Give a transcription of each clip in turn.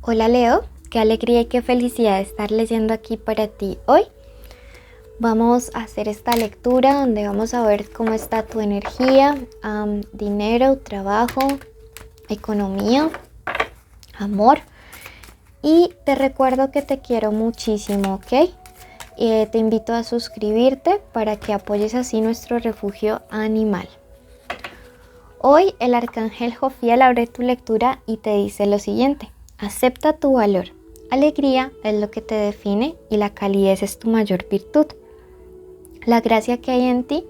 Hola Leo, qué alegría y qué felicidad estar leyendo aquí para ti hoy. Vamos a hacer esta lectura donde vamos a ver cómo está tu energía, dinero, trabajo, economía, amor. Y te recuerdo que te quiero muchísimo, ¿ok? Te invito a suscribirte para que apoyes así nuestro refugio animal. Hoy el arcángel Jofiel abre tu lectura y te dice lo siguiente: acepta tu valor. Alegría es lo que te define y la calidez es tu mayor virtud. La gracia que hay en ti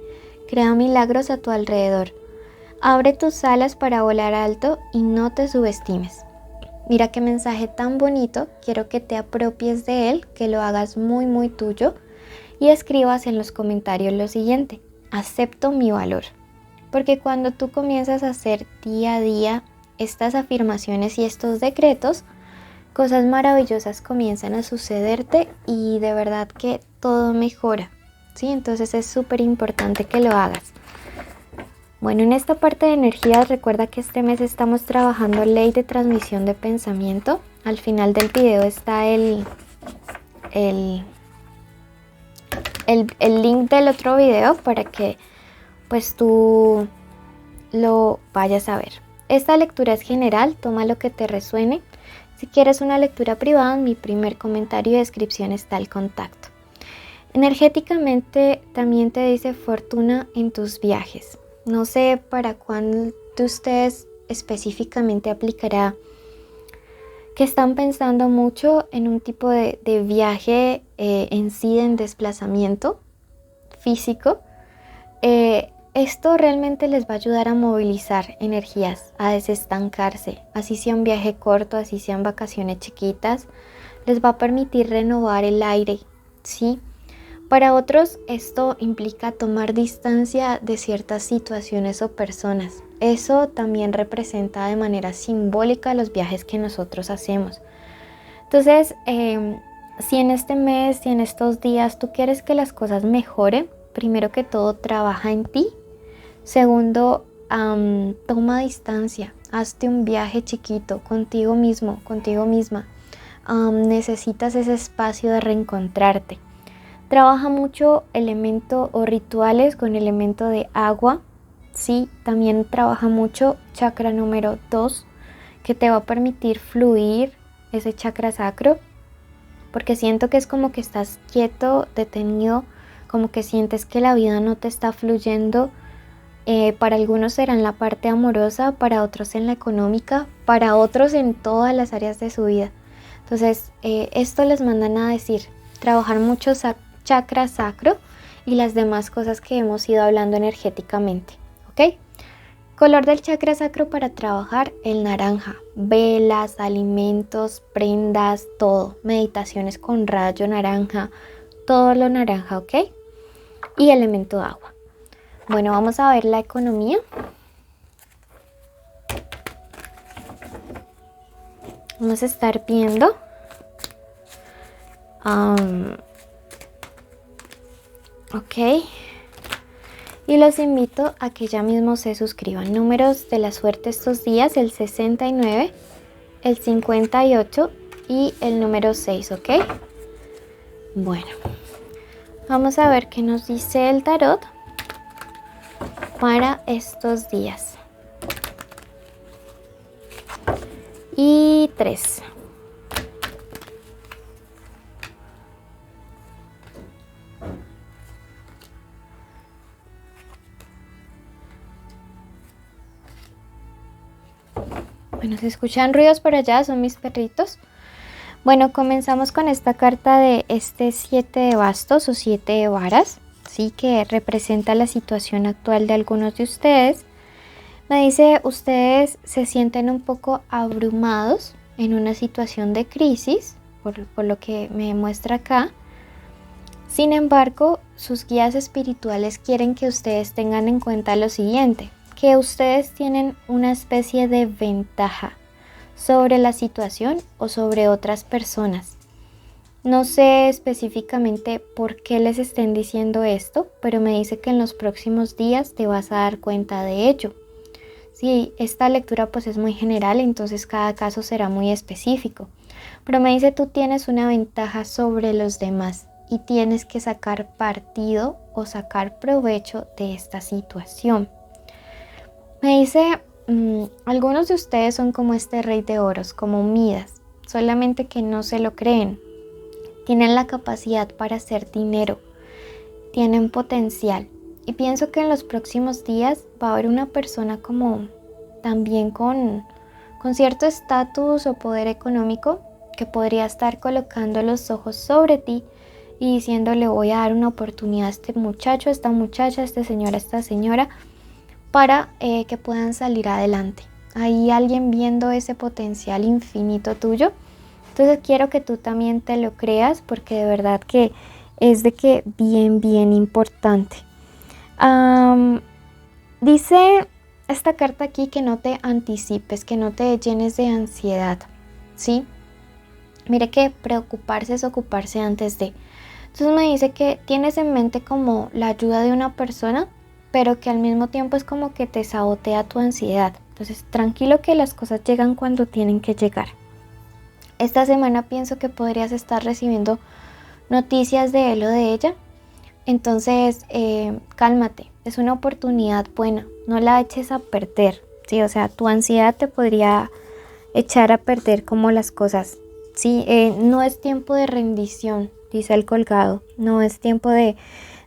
crea milagros a tu alrededor. Abre tus alas para volar alto y no te subestimes. Mira qué mensaje tan bonito, quiero que te apropies de él, que lo hagas muy tuyo y escribas en los comentarios lo siguiente: acepto mi valor. Porque cuando tú comienzas a hacer día a día estas afirmaciones y estos decretos, cosas maravillosas comienzan a sucederte y de verdad que todo mejora, ¿sí? Entonces es súper importante que lo hagas. Bueno, en esta parte de energías, recuerda que este mes estamos trabajando ley de transmisión de pensamiento. Al final del video está el link del otro video para que pues tú lo vayas a ver. Esta lectura es general, toma lo que te resuene. Si quieres una lectura privada, en mi primer comentario y descripción está el contacto. Energéticamente también te dice fortuna en tus viajes. No sé para cuándo de ustedes específicamente aplicará que están pensando mucho en un tipo de viaje en sí, en desplazamiento físico. Esto realmente les va a ayudar a movilizar energías, a desestancarse, así sea un viaje corto, así sean vacaciones chiquitas, les va a permitir renovar el aire, ¿sí? Para otros esto implica tomar distancia de ciertas situaciones o personas. Eso también representa de manera simbólica los viajes que nosotros hacemos. Entonces, si en este mes, si en estos días tú quieres que las cosas mejoren, primero que todo trabaja en ti. Segundo, toma distancia, hazte un viaje chiquito contigo mismo, contigo misma. Necesitas ese espacio de reencontrarte. Trabaja mucho elemento o rituales con elemento de agua, sí, también trabaja mucho chakra número 2, que te va a permitir fluir ese chakra sacro, porque siento que es como que estás quieto, detenido, como que sientes que la vida no te está fluyendo. Para algunos será en la parte amorosa, para otros en la económica, para otros en todas las áreas de su vida. Entonces, esto les mandan a decir, trabajar mucho chakra sacro y las demás cosas que hemos ido hablando energéticamente, ¿ok? Color del chakra sacro para trabajar: el naranja, velas, alimentos, prendas, todo, meditaciones con rayo naranja, todo lo naranja, ¿ok? Y elemento agua. Bueno, vamos a ver la economía. Vamos a estar viendo ok, y los invito a que ya mismo se suscriban. Números de la suerte estos días: el 69, el 58 y el número 6, ¿ok? Bueno, vamos a ver qué nos dice el tarot para estos días. Y 3. Bueno, se escuchan ruidos por allá, son mis perritos. Bueno, comenzamos con esta carta de este 7 de bastos o 7 de varas, sí, que representa la situación actual de algunos de ustedes. Me dice, ustedes se sienten un poco abrumados en una situación de crisis, por lo que me muestra acá. Sin embargo, sus guías espirituales quieren que ustedes tengan en cuenta lo siguiente: que ustedes tienen una especie de ventaja sobre la situación o sobre otras personas. No sé específicamente por qué les estén diciendo esto, pero me dice que en los próximos días te vas a dar cuenta de ello. Sí, esta lectura pues es muy general, entonces cada caso será muy específico. Pero me dice tú tienes una ventaja sobre los demás y tienes que sacar partido o sacar provecho de esta situación. Me dice, algunos de ustedes son como este rey de oros, como Midas, solamente que no se lo creen. Tienen la capacidad para hacer dinero, tienen potencial. Y pienso que en los próximos días va a haber una persona como también con cierto estatus o poder económico que podría estar colocando los ojos sobre ti y diciéndole voy a dar una oportunidad a este muchacho, a esta muchacha, a este señor, a esta señora para que puedan salir adelante. Hay alguien viendo ese potencial infinito tuyo. Entonces quiero que tú también te lo creas porque de verdad que es de que bien importante. Dice esta carta aquí que no te anticipes, que no te llenes de ansiedad, ¿sí? Mire que preocuparse es ocuparse antes de. Entonces me dice que tienes en mente como la ayuda de una persona, pero que al mismo tiempo es como que te sabotea tu ansiedad. Entonces tranquilo que las cosas llegan cuando tienen que llegar. Esta semana pienso que podrías estar recibiendo noticias de él o de ella. Entonces cálmate, es una oportunidad buena, no la eches a perder, ¿sí? O sea, tu ansiedad te podría echar a perder como las cosas, ¿sí? No es tiempo de rendición, dice el colgado, no es tiempo de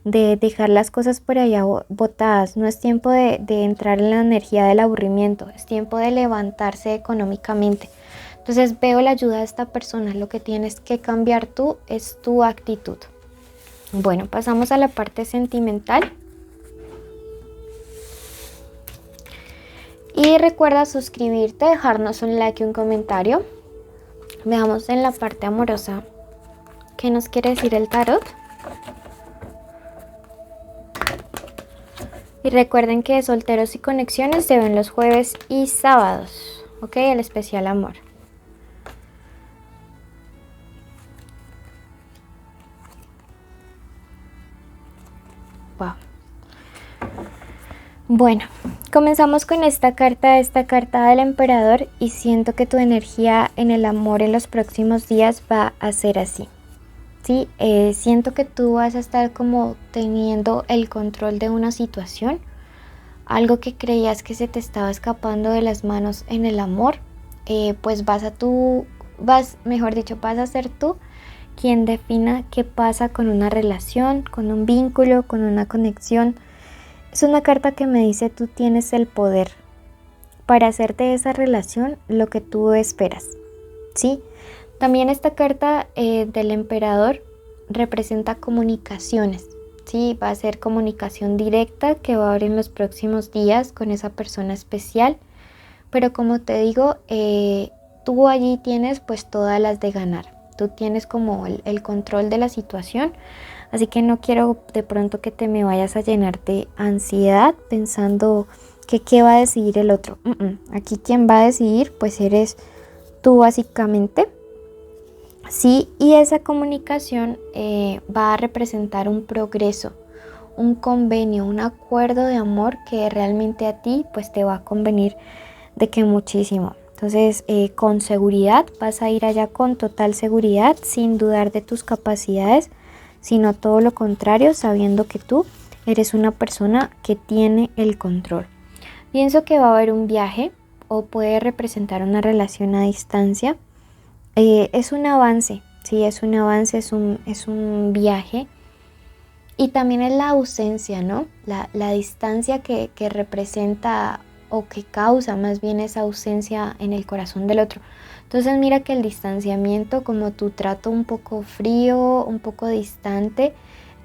dejar las cosas por allá botadas, no es tiempo de entrar en la energía del aburrimiento, es tiempo de levantarse económicamente. Entonces veo la ayuda de esta persona, lo que tienes que cambiar tú es tu actitud. Bueno, pasamos a la parte sentimental. Y recuerda suscribirte, dejarnos un like y un comentario. Veamos en la parte amorosa qué nos quiere decir el tarot. Y recuerden que solteros y conexiones se ven los jueves y sábados. Ok, el especial amor. Wow. Bueno, comenzamos con esta carta del emperador y siento que tu energía en el amor en los próximos días va a ser así. Sí, siento que tú vas a estar como teniendo el control de una situación, algo que creías que se te estaba escapando de las manos en el amor, pues vas a ser tú quien defina qué pasa con una relación, con un vínculo, con una conexión. Es una carta que me dice tú tienes el poder para hacerte de esa relación lo que tú esperas, ¿sí? También esta carta del emperador representa comunicaciones, ¿sí? Va a ser comunicación directa que va a haber en los próximos días con esa persona especial, pero como te digo, tú allí tienes pues todas las de ganar. Tú tienes como el control de la situación, así que no quiero de pronto que te me vayas a llenar de ansiedad pensando que qué va a decidir el otro. Aquí quien va a decidir pues eres tú básicamente. Sí, y esa comunicación va a representar un progreso, un convenio, un acuerdo de amor que realmente a ti pues te va a convenir de que muchísimo. Entonces, con seguridad, vas a ir allá con total seguridad, sin dudar de tus capacidades, sino todo lo contrario, sabiendo que tú eres una persona que tiene el control. Pienso que va a haber un viaje o puede representar una relación a distancia. Es un avance, sí, es un avance, es un viaje. Y también es la ausencia, ¿no? La distancia que representa o que causa más bien esa ausencia en el corazón del otro. Entonces mira que el distanciamiento, como tu trato un poco frío, un poco distante,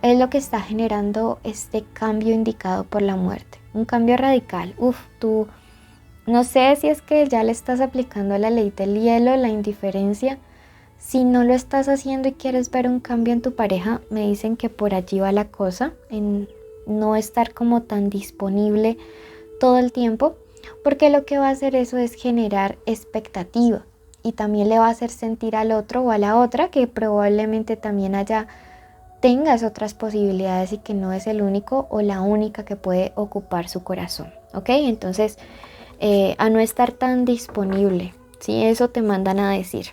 es lo que está generando este cambio indicado por la muerte. Un cambio radical. Tú no sé si es que ya le estás aplicando la ley del hielo, la indiferencia. Si no lo estás haciendo y quieres ver un cambio en tu pareja, me dicen que por allí va la cosa, en no estar como tan disponible todo el tiempo, porque lo que va a hacer eso es generar expectativa y también le va a hacer sentir al otro o a la otra que probablemente también tengas otras posibilidades y que no es el único o la única que puede ocupar su corazón, ¿ok? Entonces a no estar tan disponible, ¿sí? Eso te mandan a decir.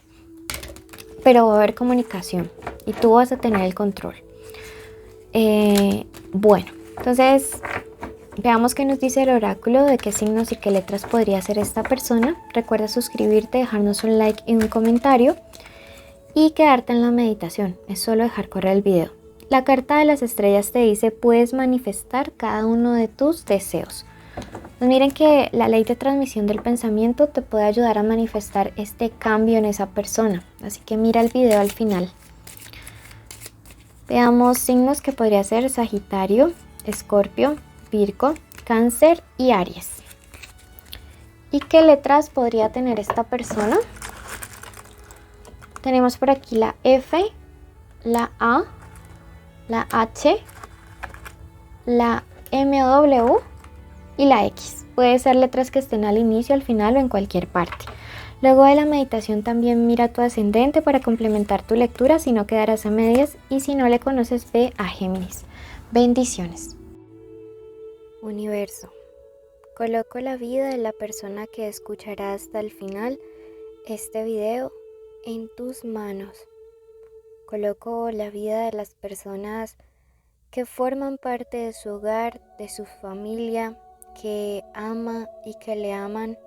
Pero va a haber comunicación y tú vas a tener el control. Bueno, entonces veamos qué nos dice el oráculo, de qué signos y qué letras podría ser esta persona. Recuerda suscribirte, dejarnos un like y un comentario y quedarte en la meditación. Es solo dejar correr el video. La carta de las estrellas te dice: puedes manifestar cada uno de tus deseos. Pues miren que la ley de transmisión del pensamiento te puede ayudar a manifestar este cambio en esa persona. Así que mira el video al final. Veamos signos que podría ser Sagitario, Escorpio, Virgo, Cáncer y Aries. ¿Y qué letras podría tener esta persona? Tenemos por aquí la F, la A, la H, la MW y la X. Puede ser letras que estén al inicio, al final o en cualquier parte. Luego de la meditación también mira tu ascendente para complementar tu lectura, si no quedarás a medias, y si no le conoces, ve a Géminis. Bendiciones. Universo, coloco la vida de la persona que escuchará hasta el final este video en tus manos. Coloco la vida de las personas que forman parte de su hogar, de su familia, que ama y que le aman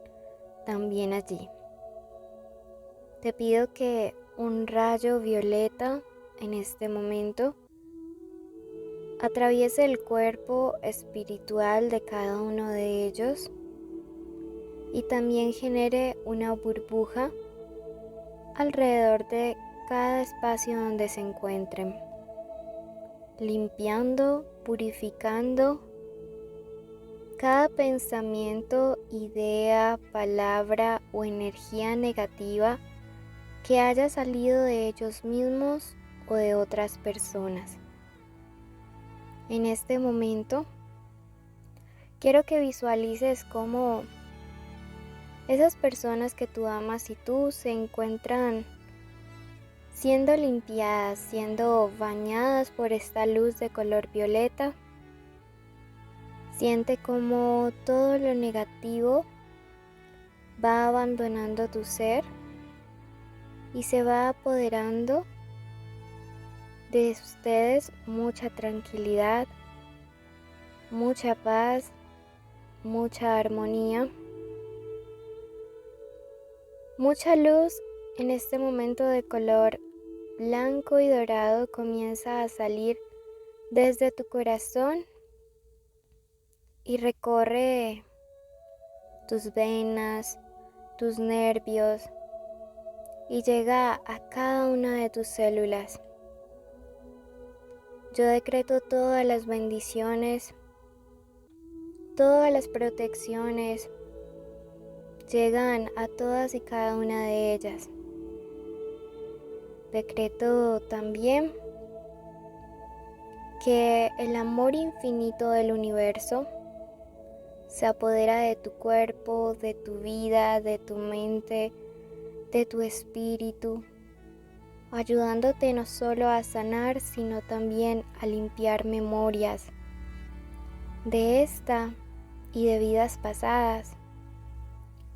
también allí. Te pido que un rayo violeta en este momento atraviese el cuerpo espiritual de cada uno de ellos y también genere una burbuja alrededor de cada espacio donde se encuentren, limpiando, purificando cada pensamiento, idea, palabra o energía negativa que haya salido de ellos mismos o de otras personas. En este momento, quiero que visualices cómo esas personas que tú amas y tú se encuentran siendo limpiadas, siendo bañadas por esta luz de color violeta. Siente cómo todo lo negativo va abandonando tu ser y se va apoderando de ustedes mucha tranquilidad, mucha paz, mucha armonía, mucha luz. En este momento de color blanco y dorado comienza a salir desde tu corazón y recorre tus venas, tus nervios y llega a cada una de tus células. Yo decreto todas las bendiciones, todas las protecciones, llegan a todas y cada una de ellas. Decreto también que el amor infinito del universo se apodera de tu cuerpo, de tu vida, de tu mente, de tu espíritu, ayudándote no solo a sanar, sino también a limpiar memorias de esta y de vidas pasadas,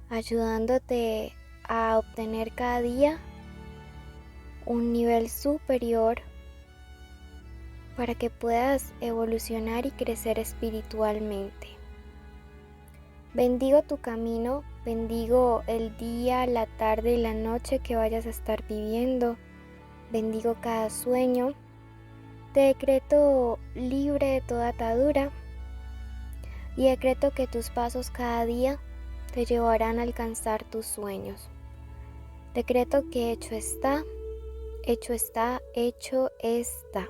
ayudándote a obtener cada día un nivel superior para que puedas evolucionar y crecer espiritualmente. Bendigo tu camino, bendigo el día, la tarde y la noche que vayas a estar viviendo, bendigo cada sueño, te decreto libre de toda atadura y decreto que tus pasos cada día te llevarán a alcanzar tus sueños. Decreto que hecho está, hecho está, hecho está.